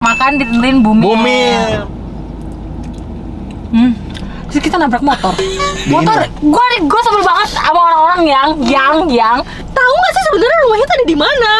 makan ditentuin bumi. Terus kita nabrak motor. Gue sebel banget sama orang-orang yang tahu nggak sih sebenarnya rumahnya tadi di mana?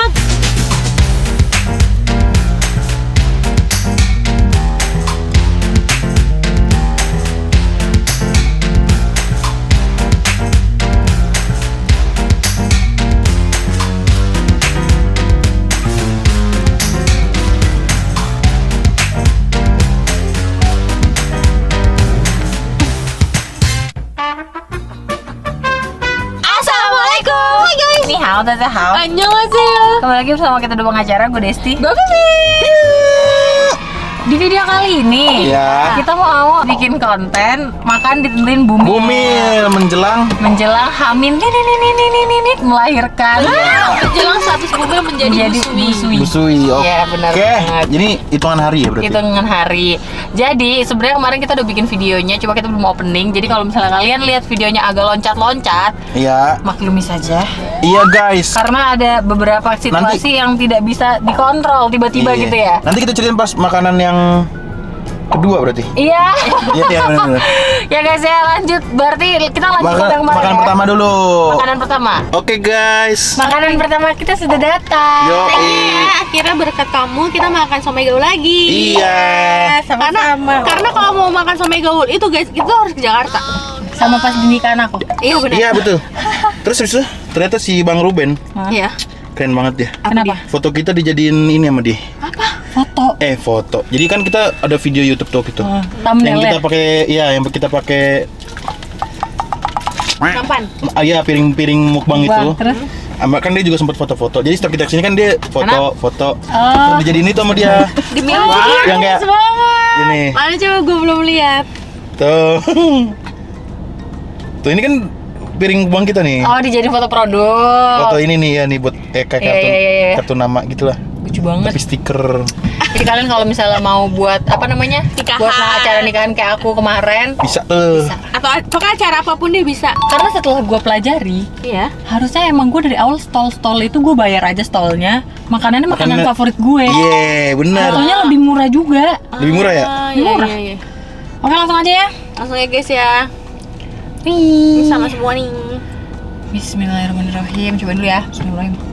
Hao. Annyeonghaseyo. Kembali lagi bersama kita di pengacara, gue Desti. Gue Vivi. Di video kali ini kita mau bikin konten makan ditentuin bumi. Menjelang Hamin melahirkan. Menjelang status bumi menjadi busui. Iya, benar banget. Jadi hitungan hari ya berarti? Hitungan hari. Jadi sebenarnya kemarin kita udah bikin videonya, cuma kita belum opening. Jadi kalau misalnya kalian lihat videonya agak loncat-loncat, iya, maklumi saja. Iya guys. Karena ada beberapa situasi yang tidak bisa dikontrol tiba-tiba gitu ya. Nanti kita ceritain pas makanan yang kedua berarti. Iya. Iya benar. Ya guys ya, lanjut. Berarti kita lanjut ke yang makanan ya? pertama dulu. Makanan pertama. Oke guys. Makanan pertama kita sudah datang. Akhirnya berkat kamu kita makan somai gaul lagi. Iya. Sama-sama. Karena kalau mau makan somai gaul itu guys, itu harus ke Jakarta. Sama pas di nikahan aku. Iya benar. Iya betul. Terus ternyata si Bang Ruben Iya. keren banget ya. Kenapa? Foto kita dijadiin ini sama dia. Apa? Foto. Jadi kan kita ada video YouTube tuh gitu. Yang kita pakai, yang kita pakai Nampan. Iya, piring mukbang itu. Terus? Kan dia juga sempat foto-foto. Jadi setiap kita kesini kan dia foto. Oh. Terus dijadiin itu sama dia. Demi Yang kayak ini. Mana coba gue belum lihat. Tuh. Tuh ini kan piring mukbang kita nih. Oh, dijadiin foto produk. Foto ini nih ya nih buat kayak kartu nama gitulah. Lucu banget. Tapi stiker. Jadi kalian kalau misalnya mau buat apa namanya? Nikahan. Buat acara nikahan kayak aku kemarin. Bisa tuh. Atau pokoknya acara apapun dia bisa. Karena setelah gue pelajari, Iya. harusnya emang gue dari awal stall itu gue bayar aja stallnya. Makanannya makanan favorit gue. Iya, benar. Harganya lebih murah juga. Lebih murah ya? Murah. Iya. Oke, langsung aja ya. Langsung ya guys ya. Wih. Sama semua nih. Bismillahirrahmanirrahim. Coba dulu ya. Bismillahirrahmanirrahim.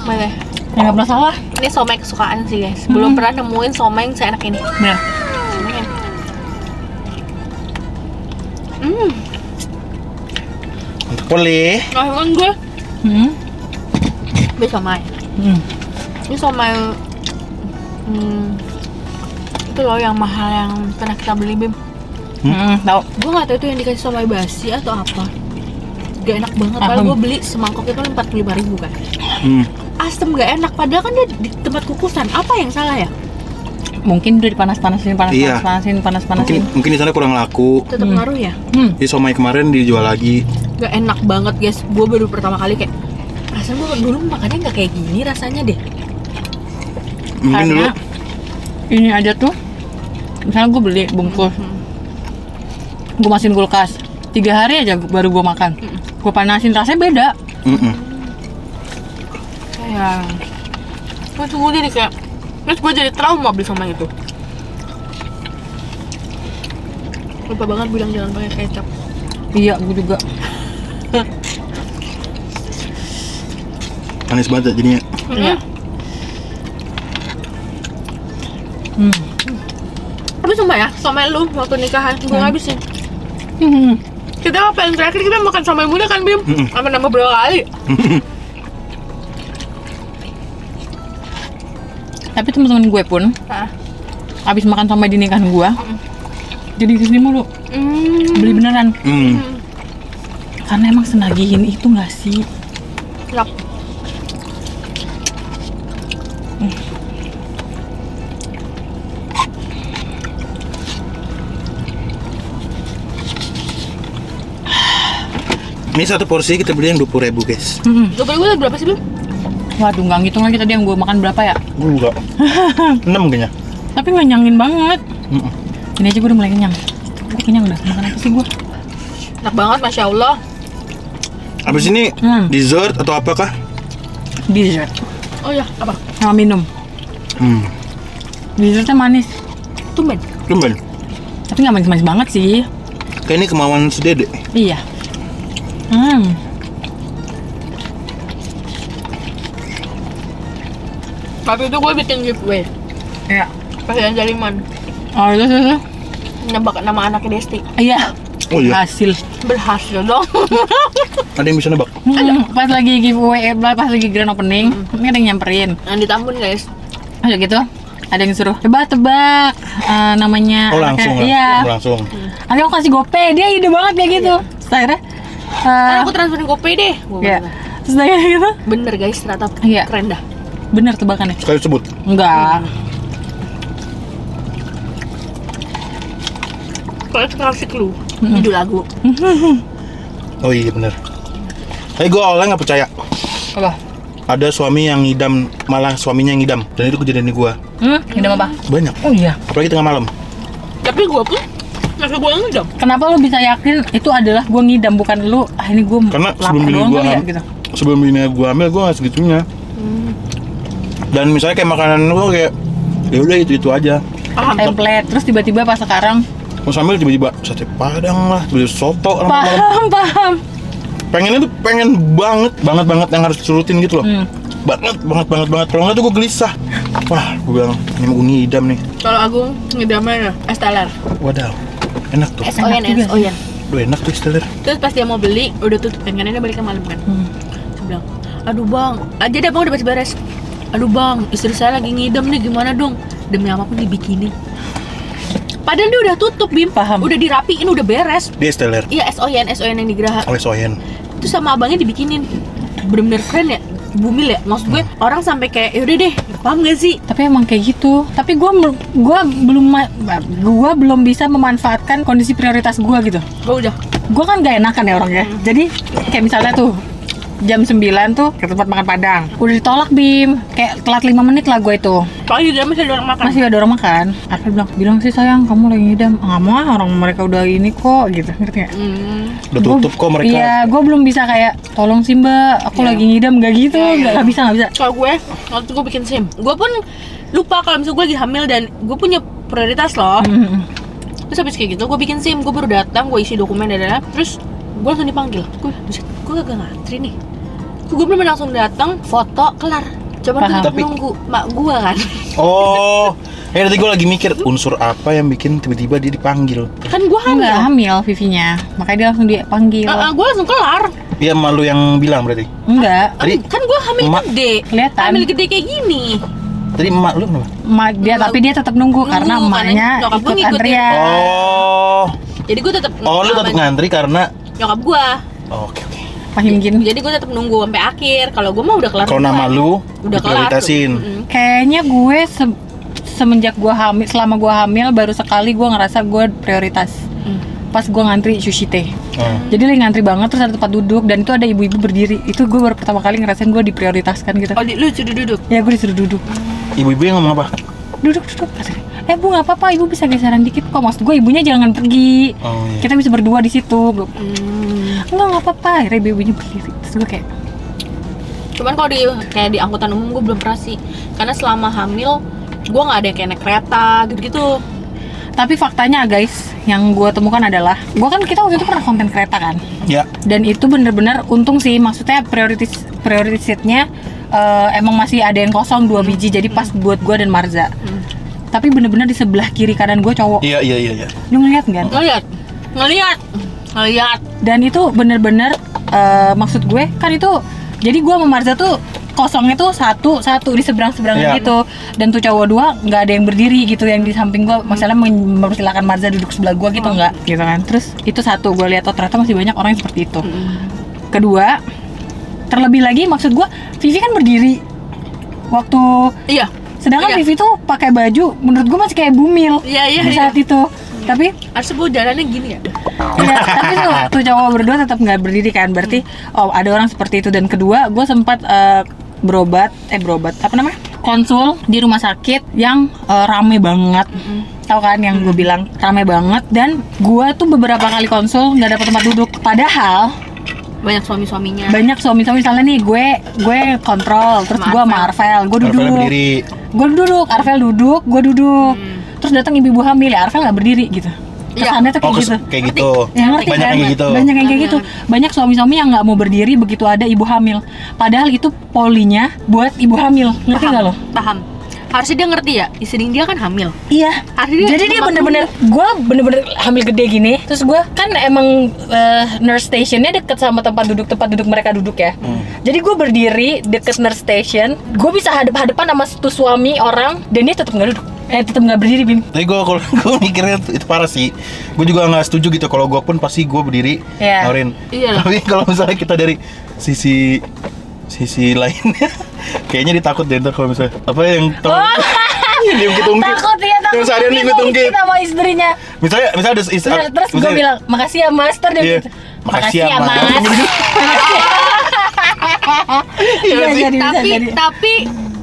Mana? Ya nggak pernah salah. Ini somai kesukaan sih guys. Belum pernah nemuin somai yang seenak ini. Bener. Untuk boleh. Nah, gue beli somai. Ini somai itu loh yang mahal yang pernah kita beli Bim. Tahu. Gue nggak tahu itu yang dikasih somai basi atau apa. Gak enak banget. Padahal gue beli semangkok itu 45.000 kan. Asem gak enak. Padahal kan dia di tempat kukusan. Apa yang salah ya? Mungkin udah dipanas-panasin. Mungkin di sana kurang laku. Tetap ngaruh ya. Di somai kemarin dijual lagi. Gak enak banget guys. Gue baru pertama kali kayak rasanya gue dulu makannya gak kayak gini rasanya deh. Mungkin dulu. Ini aja tuh. Misalnya gue beli bungkus. Gue masukin kulkas. 3 hari aja baru gue makan. Gue panasin rasanya beda. Kayak terus gue jadi kayak terus gue jadi trauma beli sama itu. Lupa banget bilang jangan pakai kecap. Iya, gue juga. Manis banget ya jadinya. Iya. Tapi sumpah ya, somai lu waktu nikahan gue ngabisin. Kita paling terakhir kita makan somai muda kan Bim? Sama nambah berapa kali? Tapi teman-teman gue pun abis makan somai di nikahan gue, jadi kesini mulu beli beneran. Karena emang senagihin itu nggak sih? Yap. Ini satu porsi kita beli yang 20.000 guys. Coba gue berapa sih Bim? Waduh, nggak ngitung lagi tadi yang gue makan berapa ya? Gue enggak. 6 kayaknya. Tapi nggak nyangin banget. Ini aja gue udah mulai kenyang. Gue kenyang udah. Makan apa sih gue? Enak banget, Masya Allah. Abis ini dessert atau apakah? Dessert. Oh ya, apa? sama minum. Dessertnya manis, Tumben. tapi nggak manis-manis banget sih. Kayak ini kemauan si Dede. Iya. Tapi itu gue bikin giveaway. Iya. Pas yang Jaliman. Oh itu. Nebak nama anaknya Desti. Iya. Oh iya. Hasil. Berhasil dong. Ada yang bisa nebak? Pas lagi giveaway, pas lagi grand opening, ini ada yang nyamperin. Yang di Tambun guys. Ayo gitu. Ada yang suruh tebak namanya. Oh langsung lah. Iya. Langsung. Nanti aku kasih GoPay, dia ide banget kayak gitu. Terus akhirnya Aku transferin GoPay deh. iya. Terus kayak gitu. Bener guys, ternyata Iya. keren dah. Bener tebakannya. Sekali sebut. Enggak. Kalau itu kasih clue. Judul lagu. Oh iya bener. Tapi gue awalnya nggak percaya. Apa? Ada suami yang ngidam, malah suaminya yang ngidam. Dan itu kejadian di gua. Ngidam apa? Banyak. Oh iya. Apalagi tengah malam. Tapi gue pun nggak gue ngidam. Kenapa lu bisa yakin itu adalah gua ngidam bukan lu? Ini gua Karena lapar sebelum bini doang gua kali ya, ham- gitu. sebelum bini gua hamil gua nggak segitunya. Dan misalnya kayak makanan gua kayak ya udah itu aja. Paham. Template. Terus tiba-tiba pas sekarang Mau sambil tiba-tiba sate padang lah, tiba-tiba soto lah malam. paham. Pengennya tuh pengen banget yang harus disurutin gitu loh. Banget. Kalau nggak tuh gue gelisah. Wah, gue bilang ini mau ngidam nih. Kalau Agung ngidamnya es teler. Wadaw, enak tuh. SON. Duh enak tuh istilah. Terus pas dia mau beli, udah tutup pengennya balik ke malam kan. Saya bilang, aduh bang, aja deh bang udah beres. Aduh bang, istri saya lagi ngidam nih, gimana dong? Demi apapun dibikinin. Padahal dia udah tutup, Bim. Paham. Udah dirapiin, udah beres. Dia istilah. Iya, SON yang di Geraha. Oleh Soyen. Itu sama abangnya dibikinin. Bener-bener keren ya. Bumil ya. Maksud gue orang sampai kayak yaudah deh, paham gak sih? Tapi emang kayak gitu. Tapi gua belum bisa memanfaatkan kondisi prioritas gua gitu. Gue udah. Gua kan gak enakan ya orangnya. Jadi kayak misalnya tuh jam 9 tuh ke tempat makan Padang. Udah ditolak, Bim. Kayak telat 5 menit lah gua itu. Soalnya di dalam masih ada orang makan. Masih ada orang makan. Aku bilang sih sayang, kamu lagi ngidam. Nggak mau ah, orang mereka udah ini kok gitu. Ngerti nggak? Udah tutup kok mereka. Iya, gue belum bisa kayak tolong sih mbak, aku Iya. lagi ngidam gak gitu, Iya. nggak bisa. Kalau gue, waktu itu gue bikin SIM. Gue pun lupa kalau misalnya gue lagi hamil dan gue punya prioritas loh. Terus habis kayak gitu, gue bikin SIM. Gue baru datang, gue isi dokumen dan terus gue langsung dipanggil. Gue gak ngantri nih. Gue belum langsung datang, foto kelar. Coba Paham. tetap Tapi- nunggu mak gue kan. Oh, nanti gue lagi mikir unsur apa yang bikin tiba-tiba dia dipanggil. Kan gue hamil. Nggak hamil Vivinya, makanya dia langsung dipanggil. Gue langsung kelar. Iya malu yang bilang berarti. Enggak, Tadi Kan gue hamil emak- gede. kelihatan. Hamil gede kayak gini. Tadi emak lu kenapa? Dia tapi dia tetap nunggu karena Nunggu, emaknya karena nyokap gua ikut ngikutin. antrian. Oh, Jadi gue tetap. lu tetap ngantri karena. Nyokap gue. Oh, oke. Paham gini. Jadi gue tetap nunggu sampai akhir. Kalau gue mah udah kelar. Kalau nama duluan. lu udah kelar. diprioritasin. Kayaknya gue semenjak gue hamil, selama gue hamil baru sekali gue ngerasa gue prioritas. Pas gue ngantri sushi teh. Jadi lagi ngantri banget terus ada tempat duduk dan itu ada ibu-ibu berdiri. Itu gue baru pertama kali ngerasain gue diprioritaskan gitu. Oh, lu sudah duduk. Ya gue disuruh duduk. Ibu-ibu yang ngomong apa? Duduk. Bu nggak apa-apa, ibu bisa geseran dikit kok. Maksud gue ibunya jangan pergi. Oh, iya. Kita bisa berdua di situ. Nggak apa-apa. Akhirnya ibunya berdiri. Terus gue kayak Cuman kalau di angkutan umum gue belum pernah sih. Karena selama hamil gue nggak ada yang kayak naik kereta gitu-gitu. tapi faktanya guys, yang gue temukan adalah kita waktu itu pernah konten kereta kan. Ya. Dan itu bener-bener untung sih, maksudnya priority seatnya emang masih ada yang kosong 2 biji, jadi pas buat gue dan Marza. Tapi bener-bener di sebelah kiri kanan gue cowok. Iya. Lu ngeliat kan? Ngeliat. Dan itu bener-bener maksud gue kan itu, jadi gue sama Marza tuh kosongnya tuh satu di seberang-seberangan Iya. gitu. Dan tuh cowok 2 nggak ada yang berdiri gitu yang di samping gue, masalah mempersilahkan Marza duduk sebelah gue gitu, nggak gitu kan. Terus itu satu, gue lihat ternyata masih banyak orang yang seperti itu. Kedua, terlebih lagi maksud gue, Vivi kan berdiri waktu, Iya. sedangkan Iya. Vivi tuh pakai baju menurut gue masih kayak bumil Iya. di saat itu. Tapi Harusnya gue jalannya gini ya. ya, tapi tuh cowok berdua tetap nggak berdiri kan, berarti ada orang seperti itu. Dan kedua, gue sempat berobat apa namanya, konsul di rumah sakit yang rame banget. Tahu kan yang gue bilang rame banget. Dan gue tuh beberapa kali konsul nggak dapat tempat duduk, padahal Banyak suami-suaminya. Banyak suami-suami, misalnya nih gue kontrol, terus gue sama Arvel, gue duduk. Arvelnya berdiri. Gue duduk, Arvel duduk, gue duduk. Terus datang ibu-ibu hamil, ya Arvel nggak berdiri gitu. Kesannya tuh kayak gitu. Kayak gitu. Ya, ngerti Banyak kan? yang kayak gitu. Banyak yang kayak gitu. Banyak suami-suami yang nggak mau berdiri begitu ada ibu hamil. Padahal itu polinya buat ibu hamil. Ngerti nggak lo? Paham. Harusnya dia ngerti ya, istri dia kan hamil. Iya. Harusnya Jadi dia bener-bener, gue bener-bener hamil gede gini. Terus gue kan emang nurse stationnya deket sama tempat duduk mereka duduk ya. Jadi gue berdiri deket nurse station. Gue bisa hadap-hadapan sama satu suami orang dan dia tetap nggak duduk. Tetap nggak berdiri, Bim. Tapi gue mikirnya itu parah sih. Gue juga nggak setuju gitu. Kalau gue pun pasti gue berdiri Iya. nawarin. Iya. Tapi kalau misalnya kita dari sisi lainnya, kayaknya ditakut deh ntar kalau misalnya apa yang diungkit-ungkit. Takut ya, takut. Yang seharian Dia mau diungkit-ungkit. ikut sama istrinya. Misalnya ada istri. Terus gue bilang, makasih ya master. Dia Iya. gitu, Makasih ya, Mas. Iya Bisa sih. jadi, bisa jadi. Tapi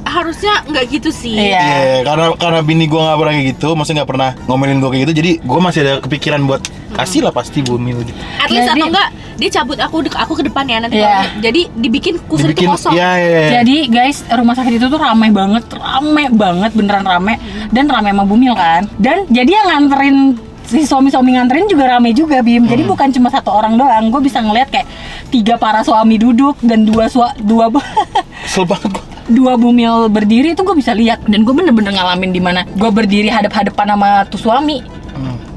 harusnya nggak gitu sih. Iya. Iya, karena bini gue nggak pernah kayak gitu, maksudnya nggak pernah ngomelin gue kayak gitu, jadi gue masih ada kepikiran buat kasih lah pasti bumi gitu. At least Jadi- atau enggak dia cabut aku ke depannya nanti. Iya. kalau- Jadi dibikin kursi itu kosong. Iya. Jadi guys, rumah sakit itu tuh ramai banget, beneran rame. Dan rame sama Bumil kan. Dan jadi yang nganterin, si suami-suami nganterin juga rame juga, Bim. Jadi bukan cuma satu orang doang, gue bisa ngeliat kayak 3 para suami duduk dan dua Kesel banget gue. dua Bumil berdiri, itu gue bisa lihat. Dan gue bener-bener ngalamin dimana gue berdiri hadap-hadapan sama tuh suami.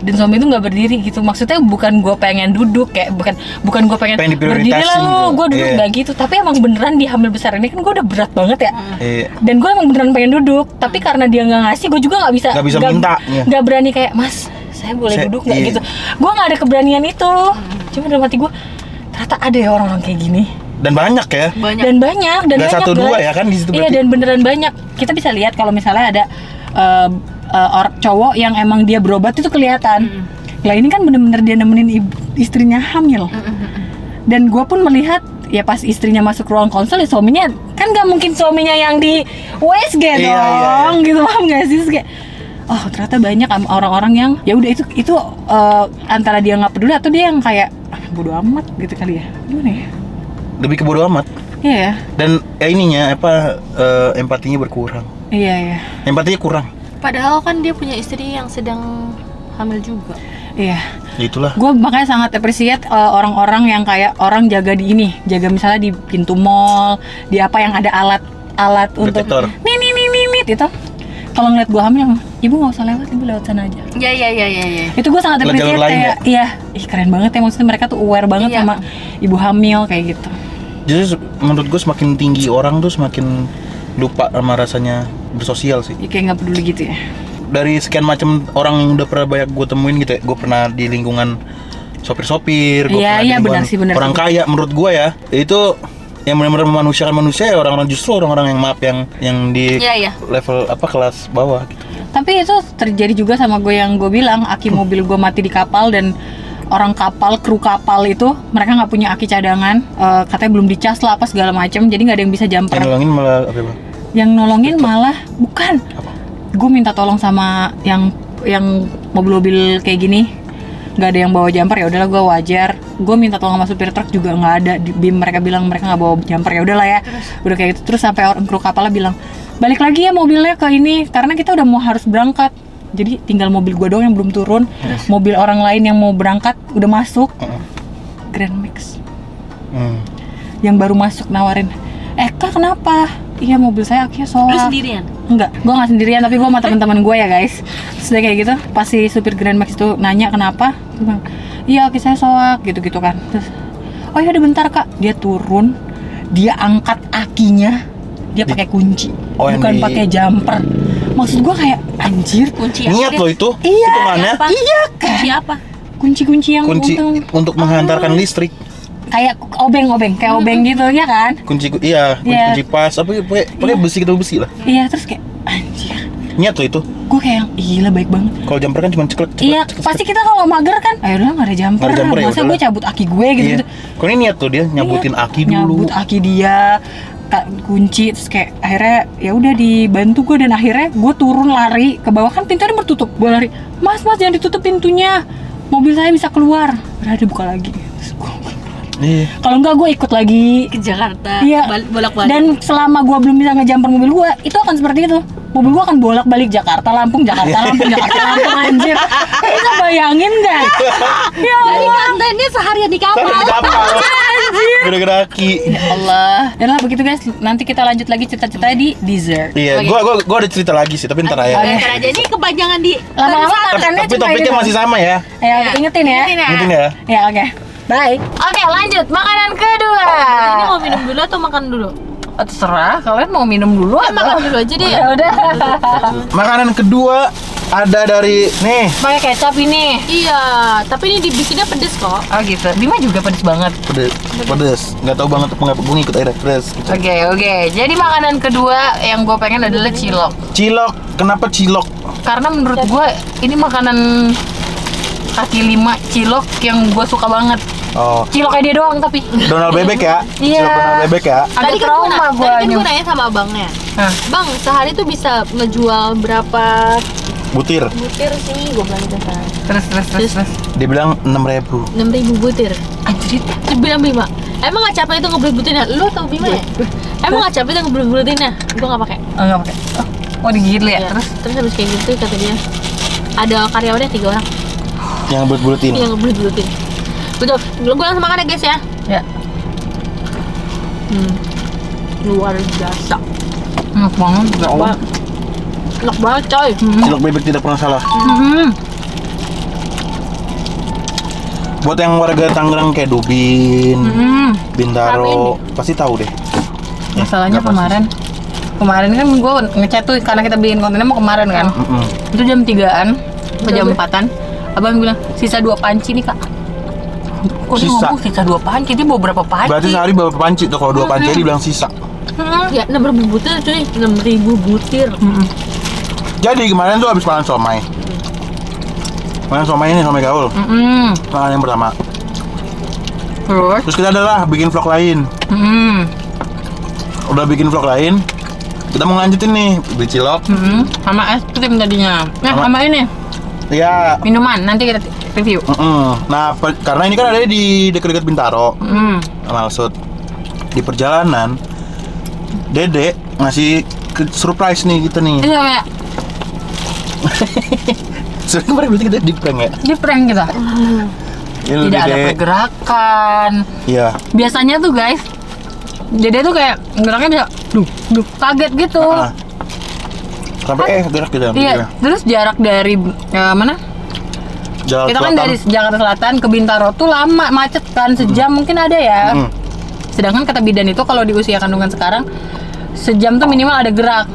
Dan suami itu nggak berdiri gitu. Maksudnya bukan gue pengen duduk, kayak bukan gue pengen berdiri diprioritasin lah lu, gitu. gue duduk Iya. nggak gitu. Tapi emang beneran di hamil besar ini kan gue udah berat banget ya. Iya. Dan gue emang beneran pengen duduk, tapi karena dia nggak ngasih, gue juga nggak bisa minta, iya. nggak berani kayak, Mas, saya boleh duduk nggak iya. gitu. Gue nggak ada keberanian itu. Cuma dalam hati gue, ternyata ada ya orang-orang kayak gini. Dan banyak ya. Dan banyak Nggak satu dua ya kan di situ Iya, berarti. dan beneran banyak. Kita bisa lihat kalau misalnya ada cowok yang emang dia berobat itu kelihatan. Lah ini kan bener-bener dia nemenin istrinya hamil. Dan gue pun melihat ya pas istrinya masuk ruang konsul, ya suaminya kan nggak mungkin suaminya yang di USG Iya, dong, gitu, paham nggak sih? Terus kayak, oh ternyata banyak orang-orang yang ya udah itu antara dia nggak peduli atau dia yang kayak bodo amat gitu kali ya, gimana ya? Lebih ke bodo amat. Iya ya, Dan ya ininya empatinya berkurang. iya. Empatinya kurang. Padahal kan dia punya istri yang sedang hamil juga. Iya. Ya itulah. Gue makanya sangat appreciate orang-orang yang kayak orang jaga jaga misalnya di pintu mall, di apa yang ada alat untuk Detektor. nih itu. Kalau ngeliat gue hamil, ibu nggak usah lewat, ibu lewat sana aja. Iya. Itu gue sangat Lewat jalur appreciate lain kayak, iya, keren banget ya, maksudnya mereka tuh aware banget Iya. sama ibu hamil kayak gitu. Jadi menurut gue semakin tinggi orang tuh semakin lupa sama rasanya bersosial sih. Ya, kayak nggak peduli gitu ya. Dari sekian macam orang yang udah pernah banyak gue temuin gitu ya, gue pernah di lingkungan sopir-sopir, gue Iya, pernah di iya, lingkungan benar sih, benar orang sih. kaya. Menurut gue ya itu yang benar-benar memanusiakan manusia ya orang-orang, justru orang-orang yang maaf yang di Iya. level apa kelas bawah gitu. Tapi itu terjadi juga sama gue yang gue bilang, aki mobil gue mati di kapal dan orang kapal, kru kapal itu mereka nggak punya aki cadangan, katanya belum dicas lah apa segala macam, jadi nggak ada yang bisa jumper. Yang nolongin malah apa bang? Yang nolongin malah bukan. Gue minta tolong sama yang mobil-mobil kayak gini, nggak ada yang bawa jumper, ya udahlah gue wajar. Gue minta tolong sama supir truk juga nggak ada. BIM mereka bilang mereka nggak bawa jumper, ya udahlah ya. Udah kayak gitu terus sampai orang kru kapalnya bilang balik lagi ya mobilnya ke ini karena kita udah mau harus berangkat. Jadi tinggal mobil gue doang yang belum turun. Mobil orang lain yang mau berangkat udah masuk. Grand Max yang baru masuk nawarin, Kak kenapa? Iya mobil saya akhirnya Lu soal. sendirian? Enggak, gue nggak sendirian tapi gue sama teman-teman gue ya guys. Terus dia kayak gitu, pas si supir Grand Max itu nanya kenapa, gue bilang, iya aki saya soak gitu-gitu kan. Terus, oh iya udah bentar kak, dia turun, dia angkat akinya, dia pakai kunci, Oh, yang bukan di- pakai jumper. Maksud gue kayak anjir, Kunci Niat apa? lo itu. Iya. Hitungannya. Apa? Iya kan, Kunci apa? kunci-kunci yang Kunci untuk menghantarkan listrik. kayak obeng-obeng, kayak obeng gitu ya kan? Kunci Iya. kunci pas apa pakai besi ketemu besi lah. Iya terus kayak anjir, Niat lo itu. gue kayak gila baik banget. Kalau jumper kan cuma ceklek. Iya, pasti kita kalau mager kan, ayo udah nggak ada jumper, Nggak ada jumper, ya masa udahlah. gue cabut aki gue gitu. Iya. Kalau ini niat tuh dia nyabutin aki dulu. Nyabut aki dia, kunci, terus kayak akhirnya ya udah dibantu gue dan akhirnya gue turun lari ke bawah kan pintunya bertutup, gue lari, mas jangan ditutup pintunya, mobil saya bisa keluar, udah dibuka lagi, terus gue Iya. Kalau enggak gue ikut lagi. Ke Jakarta. Iya. Bolak-balik. Dan selama gue belum bisa ngejumper mobil gue, itu akan seperti itu. Mobil gue akan bolak-balik Jakarta, Lampung, Jakarta, Lampung, Jakarta, Lampung, anjir. Bisa bayangin nggak? Ya Jadi Allah. kontennya seharian di kapal. Kapal. Gara-gara Ki. Ya Allah. Ya lah begitu guys. Nanti kita lanjut lagi cerita-cerita di dessert. Iya, Oke. gua ada cerita lagi sih, tapi ntar aja. Oke. Ntar aja ini kepanjangan di Lama-lama makannya Tapi topiknya masih sama ya. Ya, ingetin ya. Mungkin ya. Ya, oke. Bye. Oke, lanjut. Makanan kedua. Ini mau minum dulu atau makan dulu? Terserah, kalian mau minum dulu atau Makan dulu aja deh. Ya udah. Makanan kedua ada dari nih, Pakai kecap ini. Iya, tapi ini dibikinnya pedes kok. Oh gitu. Bima juga pedes banget. pedes. Nggak tahu banget apa nggak, gue ngikut aja pedes. Gitu. Oke. Jadi makanan kedua yang gue pengen adalah cilok. Cilok, kenapa cilok? Karena menurut gue ini makanan kaki lima cilok yang gue suka banget. Oh, Ciloknya dia doang tapi. Donald bebek ya? Iya. Cilok Donald bebek ya? Ada trauma gue. Tadi kan gue nanya sama abangnya. Hah. Bang, sehari tuh bisa ngejual berapa Butir. butir sih? Gue bilang gitu kan. Terus. Dia bilang 6.000. 6.000 butir. Anjir. Terus bilang Bima, emang gak capek itu ngebelut-belutinnya? Lu tau Bima ya? Emang gak capek itu ngebelut-belutinnya? Gue gak pakai. Oh enggak pakai. Oh digigit ya. Ya, Terus habis kayak gitu kata dia, ada karyawannya 3 orang Yang bulet-buletin. yang ngebelut-belutin. Betul, gue langsung makan ya guys ya. ya. Luar biasa. Enak banget ya Allah. Enak banget coy. Cilok bebek tidak pernah salah. Buat yang warga Tangerang kayak Dubin, Bintaro, pasti tahu deh. Masalahnya nggak pasti. kemarin kan gue ngechat tuh karena kita bikin kontennya mau kemarin kan. Itu jam 3-an atau jam 4-an. Abang bilang sisa 2 panci nih kak. Kok dia Sisa? ngomong sisa 2 panci? Dia bawa berapa panci? Berarti sehari berapa panci tuh? Kalau 2 panci dia bilang sisa. Ya 6.000 butir cuy, 6.000 butir. Jadi kemarin tuh habis makan somai. Makan somai ini, somai gaul. Makan yang pertama. Terus? Terus kita adalah bikin vlog lain. Udah bikin vlog lain, kita mau lanjutin nih beli cilok. Sama es krim tadinya. Sama ini Ya. minuman nanti kita review. Nah, karena ini kan ada di dekat-dekat Bintaro, maksud di perjalanan, Dede ngasih surprise nih kita nih. Iya kayak Sebenarnya kemarin berarti kita di prank ya? di prank kita. Ini Tidak ada Dede. pergerakan. Iya. Biasanya tuh guys, Dede tuh kayak geraknya bisa duh kaget gitu. Sampai gerak gitu. Iya, terus jarak dari mana? Jalan Kita kan selatan. dari Jakarta Selatan ke Bintaro tuh lama, macet kan, sejam mungkin ada ya. Sedangkan kata bidan itu kalau di usia kandungan sekarang sejam tuh minimal ada gerak.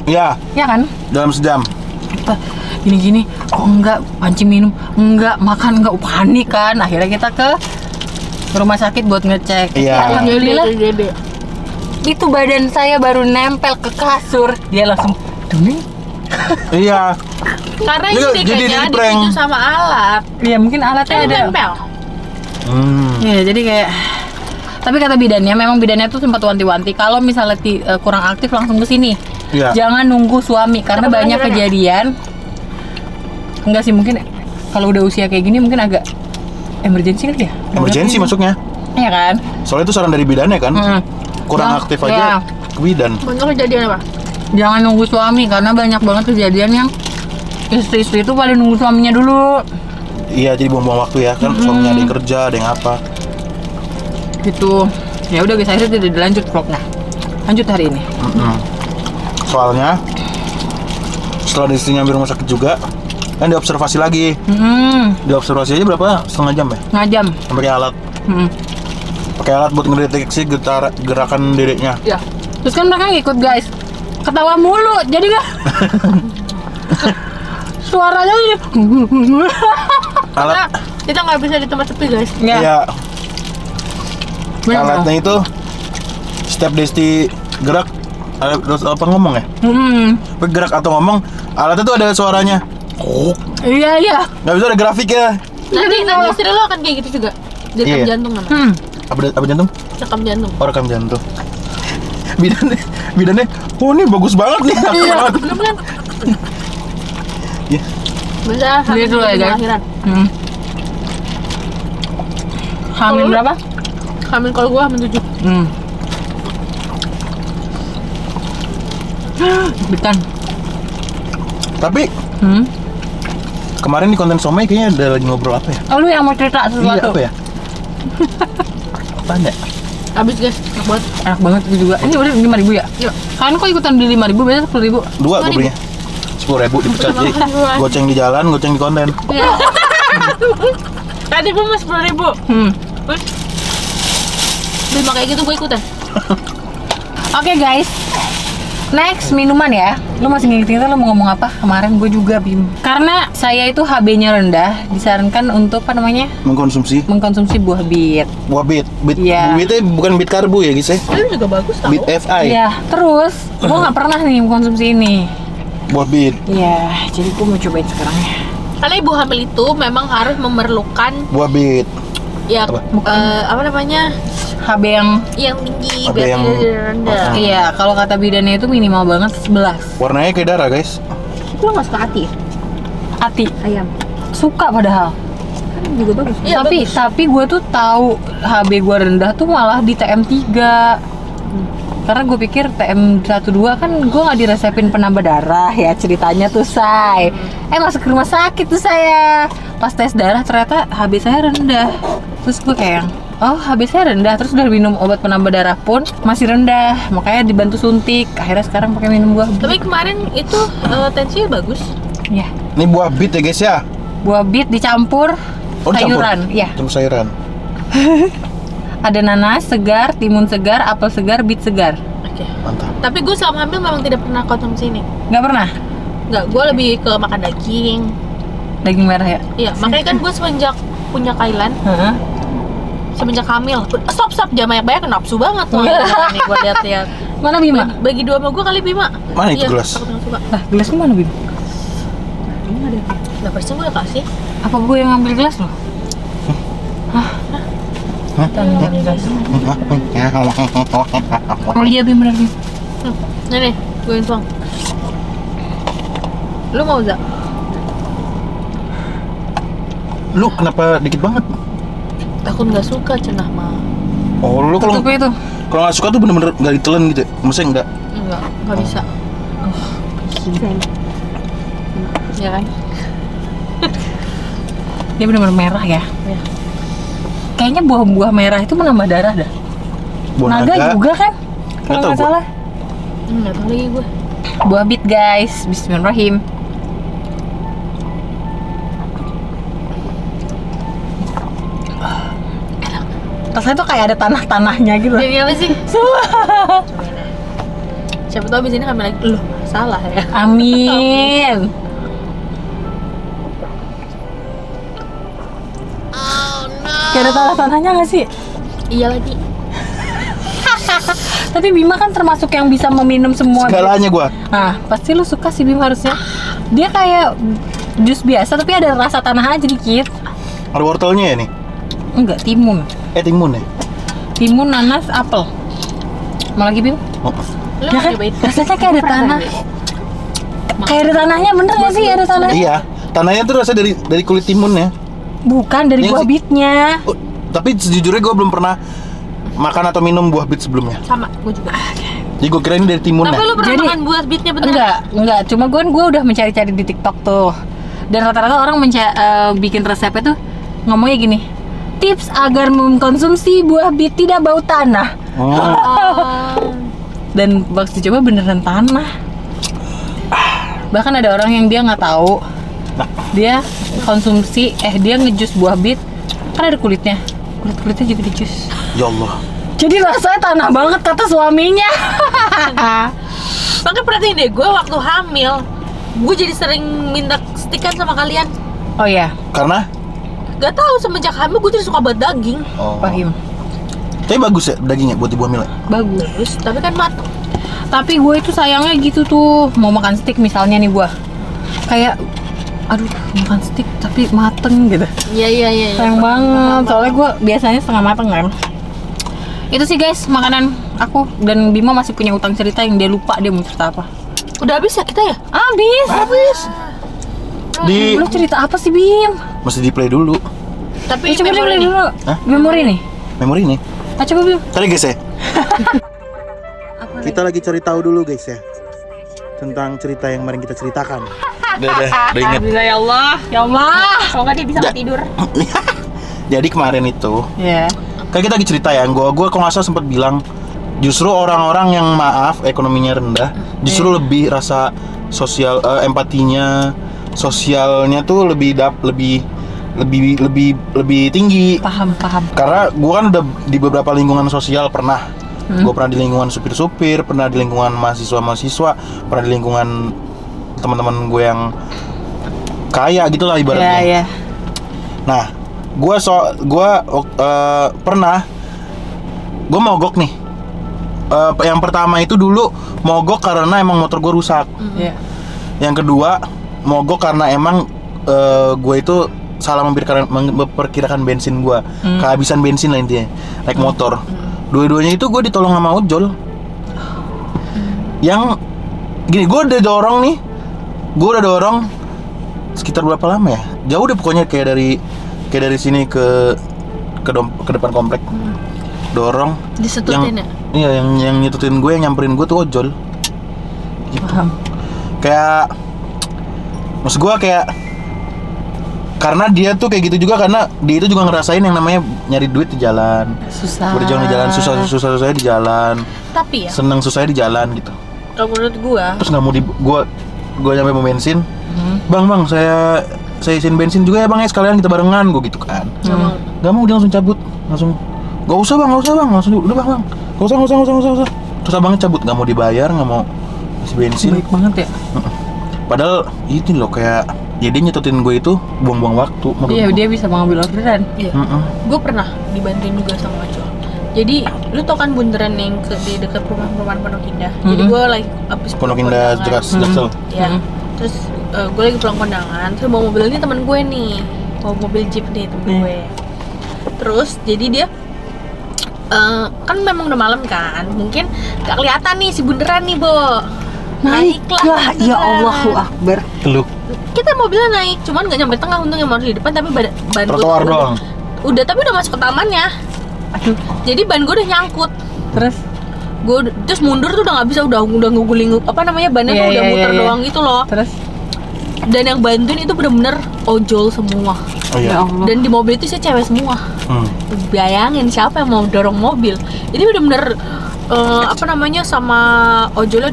Iya, Ya kan? dalam sejam. Kita gini-gini, kok enggak panci minum, enggak makan, enggak panik kan. Akhirnya kita ke rumah sakit buat ngecek. Iya. Alhamdulillah Gede. itu badan saya baru nempel ke kasur. Dia langsung demi. Iya. Karena Iya, ini jadi kayaknya di prank. dipicu sama alat. Iya, mungkin alatnya Kan ada. nempel. Iya, jadi kayak tapi kata bidannya memang bidannya tuh sempat wanti-wanti kalau misalnya kurang aktif langsung ke sini. Iya. Jangan nunggu suami karena Tapi banyak beneran ya? kejadian. Enggak sih, mungkin kalau udah usia kayak gini mungkin agak emergency kali ya. Emergency masuknya. Iya kan? Soalnya itu saran dari bidannya kan. Kurang Jangan- aktif iya. aja ke bidan. Banyak kejadian apa? Jangan nunggu suami karena banyak banget kejadian yang istri-istri itu paling nunggu suaminya dulu. Iya, jadi buang-buang waktu ya kan. Suaminya ada yang kerja, ada yang apa. Gitu. Ya udah guys, akhirnya tidak dilanjut vlognya. Lanjut hari ini. Soalnya setelah istrinya ambil rumah sakit juga, kan diobservasi lagi. Diobservasi aja berapa? Setengah jam ya? Ngajam. Pakai alat. Pakai alat buat ngedeteksi gerakan dedeknya. Ya. Terus kan mereka ngikut guys. Ketawa mulu, jadi kan suaranya jadi Alat. Kita nggak bisa di tempat sepi guys. ya. Iya. Bener. Alatnya itu setiap Desti gerak ada apa ngomong ya? Tapi gerak atau ngomong, alatnya tuh ada suaranya. Iya. Nggak bisa ada grafiknya. Nanti istri lo akan kayak gitu juga. Direkam Iya. jantung namanya. Apa jantung? Rekam jantung. Oh, rekam jantung. Bidannya, oh ini bagus banget nih. Iya. Belum kan? Iya. Bisa Lihat dulu ya, guys. akhiran. Hamil berapa? Hamil kalau gua hamil 7. Bukan. Tapi kemarin di konten Somai kayaknya ada lagi ngobrol apa ya? Oh, lu yang mau cerita Iya, sesuatu? apa ya? Apaan ya? Habis guys, enak banget. Enak banget itu juga. Ini udah 5.000 ya? Iya. Kalian kok ikutan beli 5.000, biasanya 10.000? Dua gue belinya 10.000 dipecat, jadi goceng di jalan, goceng di konten. Iya. Tadi gua mau 10.000. Beli kayak gitu gua ikutan. Oke guys, next minuman ya. Lu masih nginget-nginget lu mau ngomong apa? Kemarin gue juga Bim. Karena saya itu HB-nya rendah, disarankan untuk apa namanya? Mengkonsumsi Mengkonsumsi buah bit. buah bit. Iya. Bitnya bukan bit karbo ya guys ya? Ini juga bagus tau. Bit FI. Iya, terus gue nggak pernah nih mengkonsumsi ini. Buah bit. Iya, jadi gue mau cobain sekarang ya. Karena ibu hamil itu memang harus memerlukan Buah bit. ya Apa? apa namanya? HB yang tinggi HB biar yang- tidak rendah. iya, kalau kata bidannya itu minimal banget 11. Warnanya kayak darah guys. Lu nggak suka hati? Hati Ayam. suka padahal. Juga bagus. Iya, Tapi gue tuh tahu HB gue rendah tuh malah di TM3. Karena gue pikir TM12 kan gue nggak diresepin penambah darah ya ceritanya tuh say. Masuk ke rumah sakit tuh saya. Pas tes darah ternyata HB saya rendah. Terus gue kayak, oh HB saya rendah. Terus udah minum obat penambah darah pun masih rendah. Makanya dibantu suntik. Akhirnya sekarang pakai minum buah bit. Tapi kemarin itu tensinya bagus. Ya, Ini buah bit ya guys ya. buah bit dicampur Oh, dicampur? sayuran. Ya, Campur sayuran. ada nanas segar, timun segar, apel segar, bit segar. Oke. Mantap. Tapi gue selama hamil memang tidak pernah konsumsi ini. Nggak pernah Nggak, gue lebih ke makan daging. daging merah ya? Iya, makanya kan gue semenjak punya Kailan, Heeh. semenjak hamil, stop jangan banyak nafsu banget tuh. Nih gue lihat-lihat. Mana Bima? Bagi dua sama gue kali Bima. Mana itu Iya, gelas? aku suka. Lah, gelasnya mana Bima? Nah, persen gue udah kasih. Apa gue yang ngambil gelas loh? Hah? Jangan gelas. Oh iya Bim, bener Bim. Nih, gue yang tuang. Lu mau Zak? Lu kenapa dikit banget? Aku nggak suka cenah mah. Oh lu kalau Tutupnya itu. nggak suka tuh bener-bener nggak ditelan gitu ya? Maksudnya Nggak bisa. Ya kan? Dia bener-bener merah ya. Iya. Kayaknya buah-buah merah itu menambah darah dah. buah Naga juga kan? Nggak Kalau tahu nggak gua. salah. Nggak tahu lagi gue. Buah bit guys. Bismillahirrahmanirrahim. Rasanya tuh kayak ada tanah-tanahnya gitu. Jadi apa sih? Semua. Siapa tahu abis ini hamil lagi. Loh, salah ya. Amin. Kayak ada tanah-tanahnya nggak sih? Iya lagi. Tapi Bima kan termasuk yang bisa meminum semua. Segalanya gua. Nah, pasti lu suka sih Bima harusnya. Dia kayak jus biasa tapi ada rasa tanah aja dikit. Ada wortelnya ya nih? Enggak, timun. Timun ya? Timun, nanas, apel. Mau lagi Bim? Oh. Lu Ya mau kan? nyobain? Rasanya kayak ada tanah. Kayak ada tanahnya, bener gak sih ada tanah? Iya. Tanahnya tuh rasa dari kulit timunnya. Bukan, dari Iya buah sih. bitnya. Oh, tapi sejujurnya gue belum pernah makan atau minum buah bit sebelumnya. Sama, gue juga. Jadi gue kira ini dari timunnya. Tapi lu pernah Jadi- makan buah bitnya bener? Enggak. Cuma gue udah mencari-cari di TikTok tuh. Dan rata-rata orang bikin resepnya tuh ngomongnya gini. Tips agar mengkonsumsi buah bit tidak bau tanah. Oh. Dan waktu dicoba beneran tanah. Bahkan ada orang yang dia nggak tahu. Dia konsumsi, dia ngejus buah bit. Kan ada kulitnya. Kulit-kulitnya juga dijus. Ya Allah. Jadi rasanya tanah banget kata suaminya. Makanya perhatiin deh, gue waktu hamil gue jadi sering minta stikan sama kalian. Oh ya, Karena? Gak tahu semenjak hamil gue jadi suka banget daging. Oh. Fahim. Tapi bagus ya dagingnya buat ibu hamil ya? Bagus. Terus, tapi kan matang. Tapi gue itu sayangnya gitu tuh, mau makan steak misalnya nih gue, kayak, aduh makan steak tapi mateng gitu. Iya. Sayang banget, soalnya gue biasanya setengah mateng kan. Itu sih guys makanan aku, dan Bima masih punya utang cerita yang dia lupa dia mau cerita apa. Udah habis ya kita ya? Habis. Di Lu cerita apa sih Bim? mesti di play dulu. Tapi Coba memori dulu nih. dulu. Hah? Memori nih. Memori nih. Coba belum? Tadi guys ya. Kita lagi cari tahu dulu guys ya tentang cerita yang kemarin kita ceritakan. Udah inget. Alhamdulillah ya Allah. Ya Allah. Kalau nggak dia bisa nggak tidur. Jadi kemarin itu, Iya. kayak kita lagi cerita ya. Gue kalau nggak salah sempat bilang, justru orang-orang yang maaf ekonominya rendah, justru lebih rasa sosial, empatinya, sosialnya tuh lebih tinggi. Paham. Karena gue kan udah di beberapa lingkungan sosial pernah. Gue pernah di lingkungan supir-supir, pernah di lingkungan mahasiswa-mahasiswa, pernah di lingkungan teman-teman gue yang kaya gitulah ibaratnya. Iya. Nah, gue pernah gue mogok nih. Yang pertama itu dulu mogok karena emang motor gue rusak. Iya. Yang kedua mogok karena emang gue itu salah memperkirakan bensin gue, kehabisan bensin lah intinya, naik motor. Dua-duanya itu gue ditolong sama ojol. Yang gini, gue udah dorong sekitar berapa lama ya? Jauh deh pokoknya, kayak dari sini ke depan komplek. Dorong. Disetutin ya? Iya, yang nyetutin gue, yang nyamperin gue tuh ojol. Gitu. Paham. Kayak maksud gue kayak karena dia tuh kayak gitu juga, karena dia itu juga ngerasain yang namanya nyari duit di jalan, Susah. berjuang di jalan, susah di jalan, Tapi ya, seneng susahnya di jalan gitu. kalau menurut gua, Terus nggak mau gue nyampe mau bensin, bang saya isiin bensin juga ya bang ya, sekalian kita barengan, gue gitu kan. Nggak mau, dia langsung cabut, langsung nggak usah bang, langsung udah bang, nggak usah. Terus abangnya cabut, nggak mau dibayar, nggak mau isi bensin. Baik banget ya. Padahal itu loh kayak ya dia nyetutin gue itu buang-buang waktu. Iya, dia bisa mengambil orderan. iya, gue pernah dibantuin juga sama ojol. Jadi lu tau kan bundaran yang di dekat perumahan Pondok Indah. Jadi gue lagi abis Pondok Indah Jaksel. Ya. Terus gue lagi pulang kondangan, terus bawa mobil ini teman gue nih, bawa mobil jeep nih temen gue. Terus jadi dia kan memang udah malam kan, mungkin gak kelihatan nih si bundaran nih, Bo. Naiklah. Ya Allahu Akbar. Lu Kita mobilnya naik, cuman gak nyampe tengah untungnya, mau di depan tapi ban trotoar doang. Udah, tapi udah masuk ke tamannya. Aduh. Jadi ban gue udah nyangkut. Terus Terus mundur tuh udah nggak bisa, udah ngeguling bannya tuh udah muter doang gitu loh. Terus Dan yang bantuin itu bener-bener ojol semua. Oh iya. ya Allah. Dan di mobil itu sih cewek semua. Bayangin siapa yang mau dorong mobil. Ini bener-bener sama ojolnya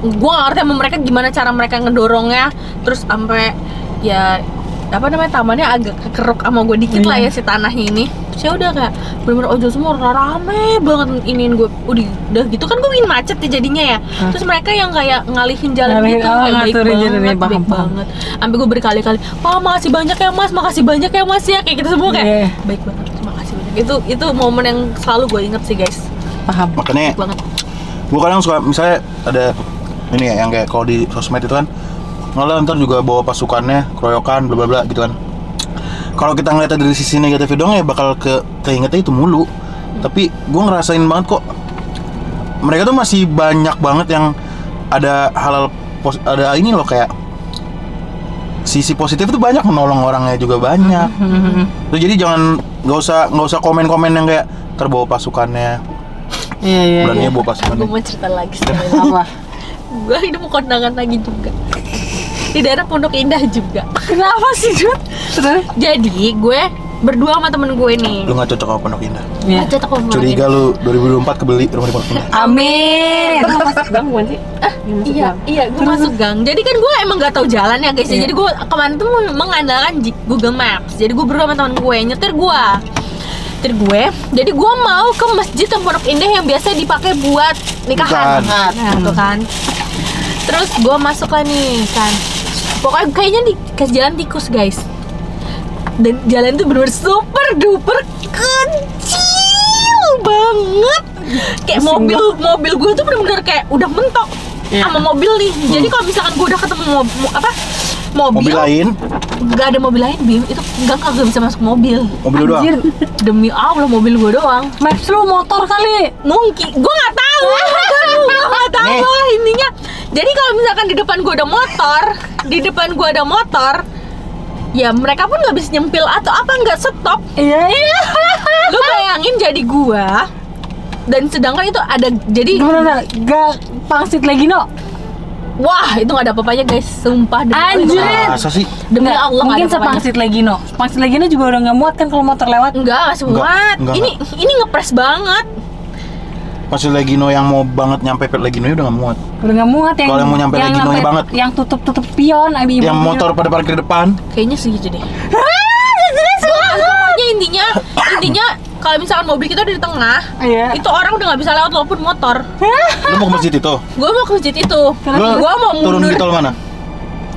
gue gak ngerti sama mereka gimana cara mereka ngedorongnya. Terus sampai ya tamannya agak kekeruk sama gue dikit lah ya si tanahnya ini. Terus ya udah kayak bener-bener ojol semua, rame banget iniin gue. Udah gitu kan gue bikin macet ya jadinya ya. Terus mereka yang kayak ngalihin jalan gitu, kayak baik banget. Sampai gue berkali-kali, "Pak, makasih banyak ya Mas ya." Kayak gitu semua kayak baik banget, terima kasih banyak. Itu momen yang selalu gue inget sih guys. Paham. Makanya Baik banget. gue kadang suka misalnya ada ini ya yang kayak kalau di sosmed itu kan malah ntar juga bawa pasukannya, keroyokan, bla bla bla gitu kan. Kalau kita ngeliatnya dari sisi negatif doang ya bakal keingetnya itu mulu. Tapi gue ngerasain banget kok mereka tuh masih banyak banget yang ada ada ini loh, kayak sisi positif tuh banyak, menolong orangnya juga banyak. Tuh, jadi nggak usah komen-komen yang kayak terbawa pasukannya. Iya. Berani bawa Gue pasukannya. mau cerita lagi sekali. Apa? Gue hidup kondangan lagi juga di daerah Pondok Indah juga. Kenapa sih, Dut? Terus? Jadi gue berdua sama temen gue nih. Lu nggak cocok sama Pondok Indah. Iya. Aja takut Curiga lu 2024 kebeli rumah di Pondok Indah. Amin. Masuk gang bukan sih? Iya, gue masuk gang. Jadi kan gue emang gak tahu jalan ya guys. Jadi gue kemarin tuh mengandalkan Google Maps. Jadi gue berdua sama teman gue nyetir gue. Jadi gue mau ke masjid Pondok Indah yang biasa dipakai buat nikahan. Nah, tuh kan. Terus gue masuk lah nih kan. Pokoknya kayaknya di jalan tikus guys. Dan jalan tuh bener super duper kecil banget. Kayak mobil gue tuh bener-bener kayak udah mentok sama mobil nih. Jadi kalau misalkan gue udah ketemu mobil lain, nggak ada mobil lain, Bim, itu kagak bisa masuk mobil. Mobil lu doang. Demi Allah, mobil gue doang. Maps lu motor kali. Mungkin, gue nggak tahu. Gue nggak tahu lah intinya. Jadi kalau misalkan di depan gue ada motor, ya mereka pun nggak bisa nyempil atau apa, nggak stop. Iya. Lu bayangin jadi gua, dan sedangkan itu ada jadi Gimana? Gak pangsit lagi no? wah itu nggak ada apa-apanya guys, sumpah demi Anjir. Allah. Masa sih? Demi Nggak, Allah nggak mungkin ada apa-apanya. sepangsit lagi no. Pangsit lagi no juga udah nggak muat kan kalau motor lewat. Enggak semuat. Enggak. Ini ngepres banget. Masih Legino yang mau banget nyampe Pet Legino udah nggak muat. Udah nggak muat yang Kalau yang mau nyampe Legino-nya nyampe- banget. yang tutup pion Yang motor pada parkir depan. Kayaknya segitu deh. Pokoknya intinya kalau misalkan mobil kita udah di tengah, Iya. itu orang udah nggak bisa lewat walaupun motor. Lu mau ke masjid itu? Gue mau ke masjid itu. Lu Gue mau turun mundur. di tol mana?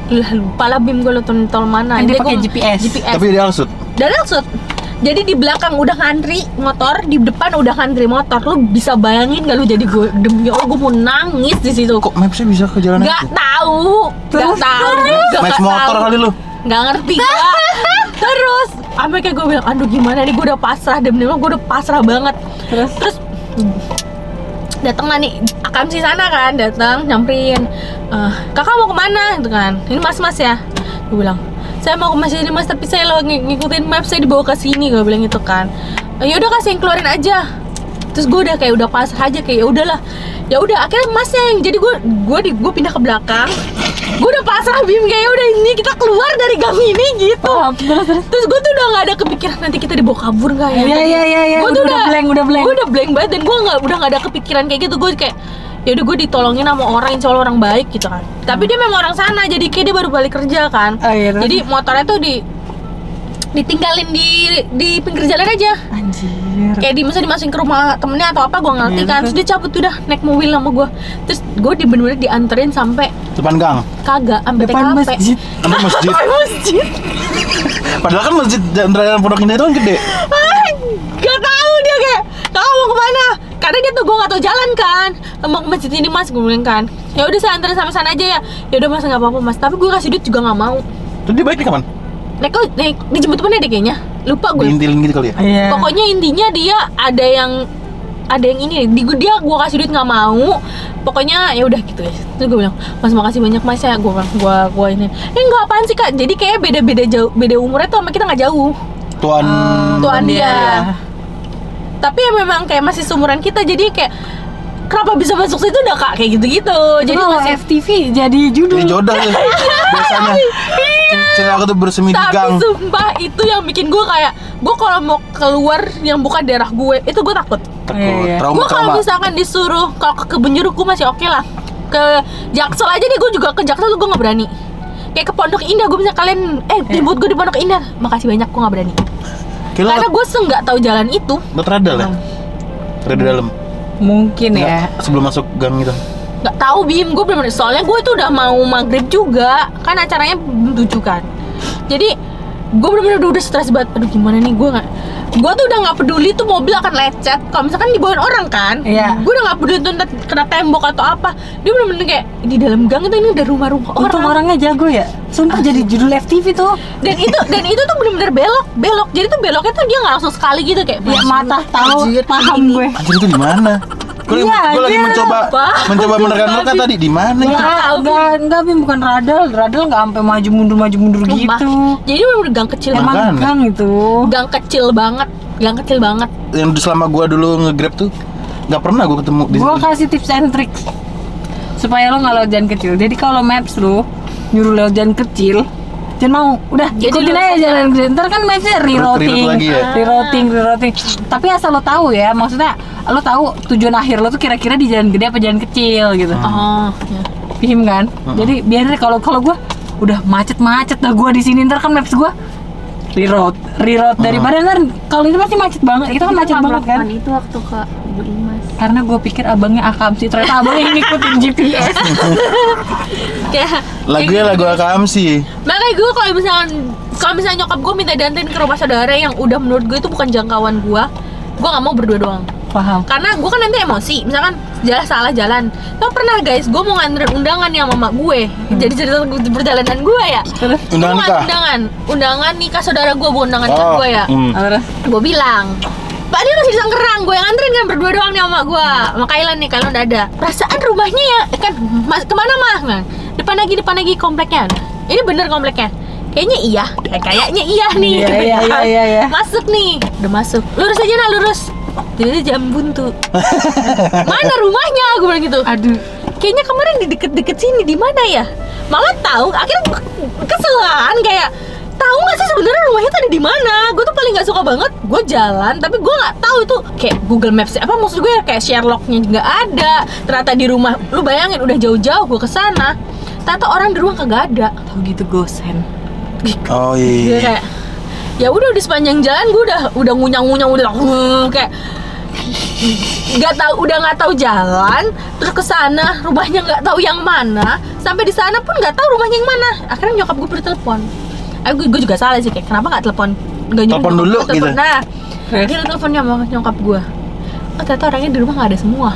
Lah lupa lah Bim, gue turun di tol mana. Kan dia Jadi pakai gua- GPS. Tapi dia Alsut. Dan langsung. Jadi di belakang udah ngantri motor, di depan udah ngantri motor. Lu bisa bayangin gak lu, jadi gue demi Allah gue mau nangis di situ. Kok Mapsnya bisa ke jalan Gak itu? tahu, gak tahu. Maps motor kali lu. Gak ngerti gua. Terus sampai kayak gue bilang, aduh gimana nih, gue udah pasrah, demi Allah gue udah pasrah banget. Terus datang lah nih Akam si sana kan, datang nyamperin, kakak mau kemana gitu kan, ini mas ya. Gue bilang, saya mau ke masjid ini mas, tapi saya lo ngikutin map, saya dibawa ke sini. Gue bilang gitu kan. Ya udah kasih yang keluarin aja. Terus gue udah kayak udah pasrah aja, kayak ya udahlah. Ya udah akhirnya masnya yang jadi gue pindah ke belakang. Gue udah pasrah Bim, kayak ya udah ini kita keluar dari gang ini gitu. Terus gue tuh udah nggak ada kepikiran nanti kita dibawa kabur nggak ya? Iya. Gue tuh Udah blank. Gue udah blank banget, dan gue udah nggak ada kepikiran kayak gitu. Gue kayak ya udah gue ditolongin sama orang, insya Allah orang baik gitu kan. Tapi dia memang orang sana, jadi kayak dia baru balik kerja kan. Oh, iya, terus? Jadi motornya tuh ditinggalin di pinggir jalan aja. Anjir. Kayak misalnya dimasukin ke rumah temennya atau apa, gue ngerti Iya, kan. terus? Terus dia cabut udah naik mobil sama gue. Terus gue bener-bener dianterin sampai Depan gang. kagak sampai Depan TKP. masjid. Sampai masjid. Masjid. Padahal kan masjid daerah Pondok Indah itu kan gede. Gak tahu dia kayak, kakak mau kemana? Karena dia tuh gue nggak tahu jalan kan. Mau ke masjid ini mas, gue bilang kan. Ya udah saya anterin sampai sana aja ya. Ya udah mas, nggak apa-apa mas. Tapi gue kasih duit juga nggak mau. Terus dia baiknya kapan? Naik dijemput temennya deh kayaknya. Lupa gue. Diintilin gitu kali ya? Iya. Pokoknya intinya dia ada yang ini dia gue kasih duit nggak mau. Pokoknya ya udah gitu ya. Terus gue bilang, mas makasih banyak mas ya. Gue ini nggak apaan sih kak. Jadi kayak beda umurnya tuh sama kita nggak jauh. Tuan dia. Iya. Tapi ya memang kayak masih seumuran kita, jadi kayak kenapa bisa masuk situ udah kak kayak gitu-gitu. Jadi Jadi kalau masih FTV jadi judul. Jadi jodoh tuh. Biasanya. Cewek aku tuh bersemi di tapi gang. sumpah itu yang bikin gue kayak, gue kalau mau keluar yang bukan daerah gue itu gue takut. Iya. Trauma. Gue kalau misalkan disuruh kalau ke Kebun Jeruk gue masih oke lah. Ke Jaksel aja deh, gue juga ke Jaksel tuh gue nggak berani. Kayak ke Pondok Indah gue bisa kalian jemput gue di Pondok Indah, makasih banyak, gue nggak berani. Kira Karena gue nggak tahu jalan itu. lo teradal ya? Terada dalam. Mungkin ya. Sebelum masuk gang itu. Nggak tahu Bim, gue bener-bener, soalnya gue itu udah mau maghrib juga kan, acaranya 7 kan. Jadi gue bener-bener udah stres banget. Aduh gimana nih, gue tuh udah nggak peduli tuh mobil akan lecet kalau misalkan dibawain orang kan. Iya. Gue udah nggak peduli tuh ntar kena tembok atau apa. Dia bener-bener kayak di dalam gang itu ini udah rumah-rumah Untung orang. orangnya jago ya. Sumpah jadi judul FTV tuh. Dan itu tuh bener-bener belok. Jadi tuh beloknya tuh dia nggak langsung sekali gitu kayak. Ya mata tahu, Anjir, paham ini. gue. Anjir itu di mana? Gue Iya, lagi anjir. mencoba menerka-nerka tadi di mana gitu. Enggak, Bim, bukan radal nggak sampai maju mundur Sumpah. gitu. Jadi bener-bener gang kecil Emang banget. Emang Makanya. gang itu. Gang kecil banget. Yang selama gua dulu nge-grab tuh nggak pernah gua ketemu di Gua kasih tips and tricks supaya lo nggak lewat jalan kecil. Jadi kalau maps lo nyuruh lewat jalan kecil, jangan mau. Udah, Jadi ikutin lu- aja jalan kecil. Ntar kan mapsnya rerouting, Reroute lagi ya? rerouting. Tapi asal lo tahu ya, maksudnya lo tahu tujuan akhir lo tuh kira-kira di jalan gede apa jalan kecil gitu. Oh, ya. Paham kan? Jadi biar deh kalau gua udah macet dah gua di sini, ntar kan maps gua reroute daripada ntar kalau itu pasti macet banget. Itu kan macet banget kan? Itu waktu ke Bu Imas. Karena gue pikir abangnya Akamsi, ternyata abangnya yang ngikutin GPS. Kayak lagunya lagu Akamsi. makanya gue kalau misalnya nyokap gue minta dianterin ke rumah saudara yang udah menurut gue itu bukan jangkauan gue nggak mau berdua doang. Paham. Karena gue kan nanti emosi, misalkan salah jalan. Tau pernah guys, gue mau nganterin undangan nih sama mak gue. Jadi cerita perjalanan gue ya. Terus Undangan Gua nikah. undangan nikah saudara gue, bukan undangan nikah gue ya. terus Gue bilang, Pak dia masih di Sangkerang, gue yang nganterin kan berdua doang nih sama gue. Sama Kailan nih, Kailan udah ada. Perasaan rumahnya ya, kan kemana mah? Nah, depan lagi kompleknya. Ini bener kompleknya. Kayaknya iya, kayaknya iya nih. Iya, gitu iya, kan. iya, iya. Masuk nih, udah masuk. Lurus aja nah, lurus. Jadi jam buntu. Mana rumahnya? Gue bilang gitu. Aduh. Kayaknya kemarin di deket-deket sini, di mana ya? Malah tahu, akhirnya gue keselan kayak tahu nggak sih sebenarnya rumahnya tuh ada di mana? Gue tuh paling nggak suka banget. Gue jalan, tapi gue nggak tahu itu kayak Google Maps apa maksud gue kayak Sherlocknya nggak ada. Ternyata di rumah, lu bayangin udah jauh-jauh gue kesana. Ternyata orang di rumah kagak ada. Tahu gitu gosen. Oh Gue iya. kayak ya udah di sepanjang jalan gue udah ngunyang-ngunyang udah kayak nggak tahu jalan, terus ke sana rumahnya nggak tahu yang mana, sampai di sana pun nggak tahu rumahnya yang mana. Akhirnya nyokap gue bertelepon. Gue juga salah sih kayak kenapa nggak telepon, nggak nyuruh Telepon nyokap dulu gue telepon. gitu. Nah Terus? dia teleponnya sama nyokap gue, oh ternyata orangnya di rumah nggak ada semua.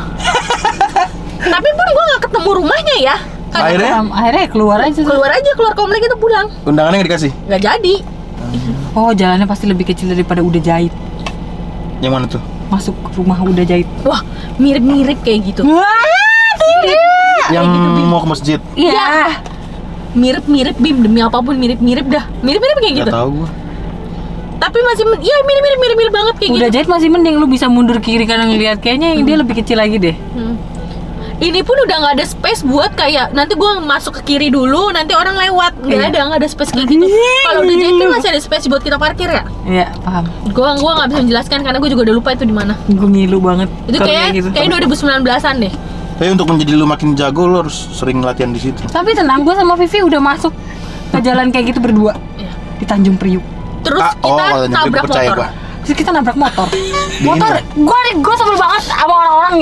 Tapi pun gue nggak ketemu rumahnya ya. Akhirnya? Akhirnya keluar aja tuh. keluar komplek itu pulang Undangannya nggak dikasih? nggak jadi. Oh, jalannya pasti lebih kecil daripada udah jahit. Yang mana tuh? Masuk ke rumah udah jahit. Wah mirip-mirip kayak gitu. Wah, tidak. Yang mau ke masjid? Iya. Mirip-mirip Bim, demi apapun mirip-mirip dah. Mirip-mirip kayak gitu. Nggak tahu gua. Tapi masih ya mirip banget kayak Udah gitu. jahit masih mending, lu bisa mundur kiri kanan ngeliat, kayaknya yang dia lebih kecil lagi deh. Ini pun udah nggak ada space buat kayak nanti gua masuk ke kiri dulu, nanti orang lewat. Nggak ada space kayak gitu. Kalau udah jahit kan masih ada space buat kita parkir ya. Iya, paham. Gua nggak bisa menjelaskan karena gua juga udah lupa itu di mana. Gue ngilu banget. Itu kalau kayak gitu. 2019-an deh. Tapi untuk menjadi lu makin jago, lu harus sering latihan di situ. Tapi tenang, gue sama Vivi udah masuk ke jalan kayak gitu berdua Iya. di Tanjung Priuk. Terus Kalau kita nyampe tabrak percaya motor. gua. Terus kita nabrak motor. Di Motor, ini. gue sebel banget sama orang-orang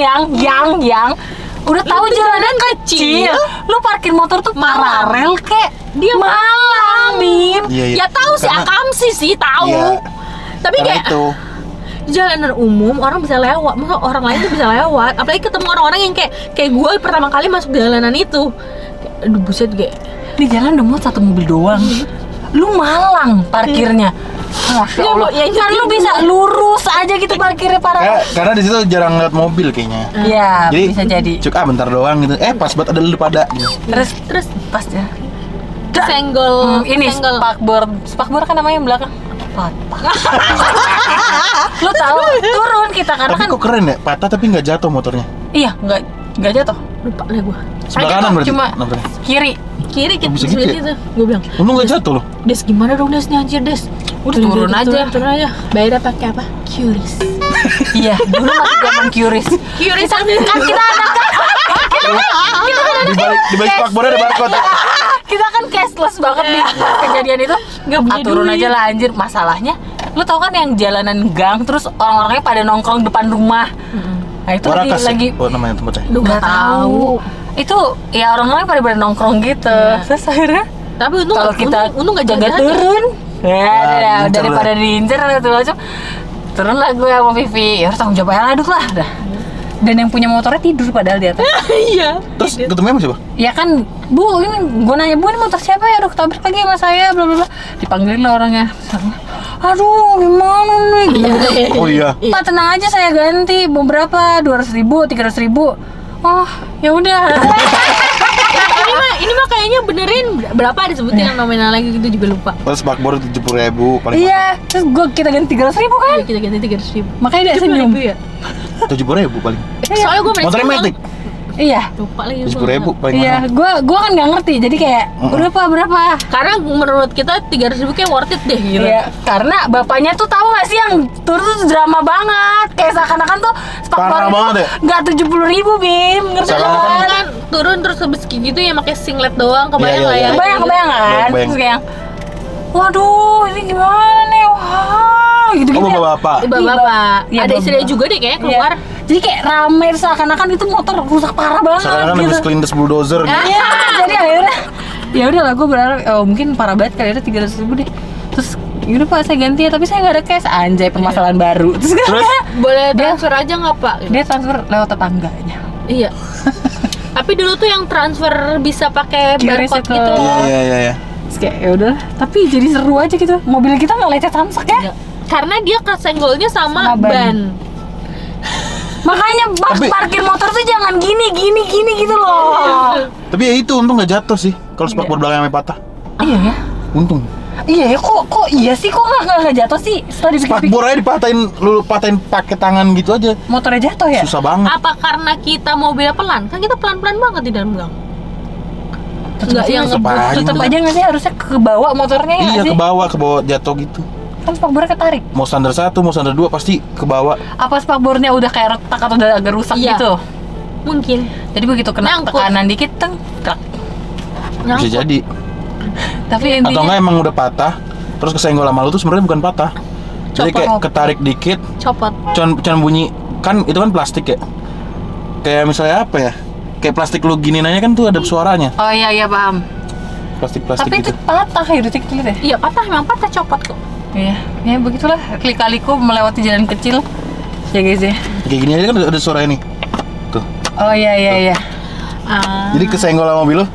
yang udah tahu jalanan kecil. Lu parkir motor tuh Malam. paralel kek. Dia malam, Bim. Iya, iya. Ya tahu sih Karena- akamsi sih tahu. Iya. Tapi Karena kayak itu. di jalanan umum orang bisa lewat, masa orang lain tuh bisa lewat. Apalagi ketemu orang-orang yang kayak gue pertama kali masuk jalanan itu. Kayak, aduh buset kayak Di jalan udah muat satu mobil doang. Lu malang parkirnya. Masya Ya, Allah. Bu, ya, Kan lu bisa lurus aja gitu parkirnya paralel. Karena di situ jarang lihat mobil kayaknya. Iya, bisa jadi. Bentar doang gitu. Pas banget ada lu pada. Gitu. terus Pas ya. senggol Ini senggol. spakbor kan namanya yang belakang. Patah. Lu tahu turun kita karena Tapi kan kok keren ya, patah tapi nggak jatuh motornya. iya nggak jatuh. Lupa lah gue. Sebelah kanan berarti Cuma nabraknya. kiri. Kiri kita Bisa gitu ya? itu. Gue bilang, Untung nggak jatuh loh. Des gimana dong Des nih anjir Des. Udah turun aja. Turun aja. Bayar pakai apa? QRIS. Iya, dulu masih zaman QRIS. QRIS Kan kita anak Di balik spakbornya ada barcode. kita kan cashless banget nih kejadian itu. Nggak punya Turun duit. aja lah anjir. Masalahnya lu tau kan yang jalanan gang terus orang-orangnya pada nongkrong depan rumah. Nah, itu Warakas lagi ya? Oh namanya tempatnya. Duh, nggak tahu. Itu ya orang-orang pada nongkrong gitu. Terus akhirnya Tapi untung kalau kita untung nggak jaga jaga turun ya, diincer daripada lah. diincer gitu macam turun lah gue sama Vivi ya harus tanggung jawab aja laduk lah dah. Dan yang punya motornya tidur padahal di atas. Iya. Terus ketemunya sama siapa? Ya kan, Bu, ini gue nanya, Bu, ini motor siapa ya? Udah ketabrak lagi sama saya, bla bla bla. Dipanggilin lah orangnya. Aduh, gimana nih? Oh iya. Pak, tenang aja, saya ganti. Mau berapa? 200.000, 300.000. Oh, ya udah. ini mah kayaknya benerin berapa disebutin yang nominal lagi gitu juga lupa. Terus spakbor 70.000 paling. Iya, terus kita ganti 300.000 kan? Iya, kita ganti 300.000. Makanya dia senyum. Ya? 70.000 paling. Soalnya gue Motornya matic. Iya. lupa lagi. 70.000 paling Iya, mahal. gua kan nggak ngerti. Jadi kayak berapa? Karena menurut kita 300.000 kayak worth it deh gitu. Iya, karena bapaknya tuh tahu nggak sih yang turun tuh drama banget. Kayak seakan-akan tuh Parah banget ya? nggak 70.000 Bim, ngerti Seakan-akan kan? Kan turun terus habis kayak gitu ya pakai singlet doang, kebayang Iya, lah iya, ya. iya. Kebayang kan? Kebayang. Terus kayak, waduh, ini gimana nih? Wah, gitu Oh bapak-bapak. Bapak-bapak, Iya, ada istrinya juga deh kayaknya keluar. Jadi kayak rame seakan-akan itu motor rusak parah banget Sekarang gitu. habis kelindes bulldozer gitu. Iya, jadi akhirnya ya udah lah gue berharap mungkin parah banget kali ada 300.000 deh. Terus yaudah Pak saya ganti ya tapi saya nggak ada cash anjay permasalahan baru. Terus Boleh transfer aja nggak Pak? dia transfer lewat tetangganya. Iya. Tapi dulu tuh yang transfer bisa pakai QRIS barcode itu. gitu. Iya. Terus kayak ya udah, tapi jadi seru aja gitu. Mobil kita nggak lecet samsak ya. Karena dia kesenggolnya sama Sama ban. ban. Makanya Tapi- parkir motor tuh jangan gini gitu loh. Tapi ya itu untung nggak jatuh sih. Kalau spakbor belakangnya patah. Iya ya. Untung. Iya ya, kok iya sih, kok nggak jatuh sih setelah dipikir-pikir. Spakbor aja lu patahin pakai tangan gitu aja. Motornya jatuh ya? Susah banget. Apa karena kita mobilnya pelan? Kan kita pelan-pelan banget di dalam gang. Enggak yang tetep aja. Tetep aja nggak sih, harusnya ke bawah motornya ya Iya, nggak sih? ke bawah jatuh gitu. Kan spakbornya ketarik. Mau standar 1, mau standar 2 pasti ke bawah. Apa spakbornya udah kayak retak atau udah agak rusak Iya. gitu? Mungkin Jadi begitu kena Nyangkut. tekanan dikit, teng, krak. Bisa nyangkut. jadi. Tapi Atau intinya enggak emang udah patah, terus kesenggol sama lu tuh sebenarnya bukan patah. Jadi kayak Copot. ketarik dikit, Copot. cuman bunyi. Kan itu kan plastik ya. Kayak misalnya apa ya? Kayak plastik lu gini nanya kan tuh ada suaranya. Oh iya paham. Plastik-plastik Tapi gitu. itu patah ya detik-detik ya? Iya patah, memang patah, copot kok. Iya, ya begitulah kali-kaliku melewati jalan kecil. Ya guys ya. Kayak gini aja kan ada suaranya nih. Tuh. Oh iya. Ah. Jadi kesenggol sama mobil lu.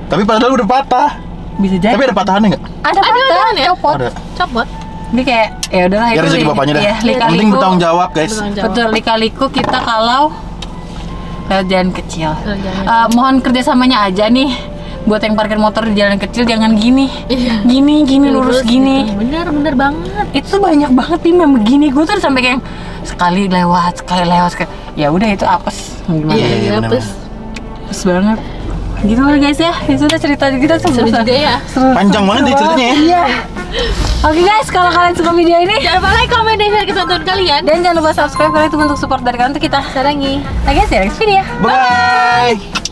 Tapi padahal udah patah. Bisa jadi. Tapi ada patahannya enggak? Ada patah, ya? copot. Ada. Copot. Ini kayak ya udahlah Ya rezeki bapaknya dah. Iya, Yang penting lika-liku. bertanggung jawab, guys. Bertanggung jawab. Betul, lika-liku kita kalau lewat jalan kecil. Lewat jalan Mohon kerjasamanya aja nih. Buat yang parkir motor di jalan kecil jangan gini. Iya. Gini lurus gini. gitu. Bener banget. Itu tuh banyak banget tim yang begini. Gue tuh sampai kayak sekali lewat. Ya udah itu apes. Gimana? Iya, Iya, bener. apes. Apes banget. Gitu lah guys ya. Itu udah cerita kita Seru juga ya. Panjang banget nih ceritanya ya. Iya. Oke guys, kalau kalian suka video ini Jangan lupa like, comment, dan share ke teman-teman kalian. dan jangan lupa subscribe karena itu untuk support dari kalian untuk kita. Sarangi. Oke, see you next video. Bye.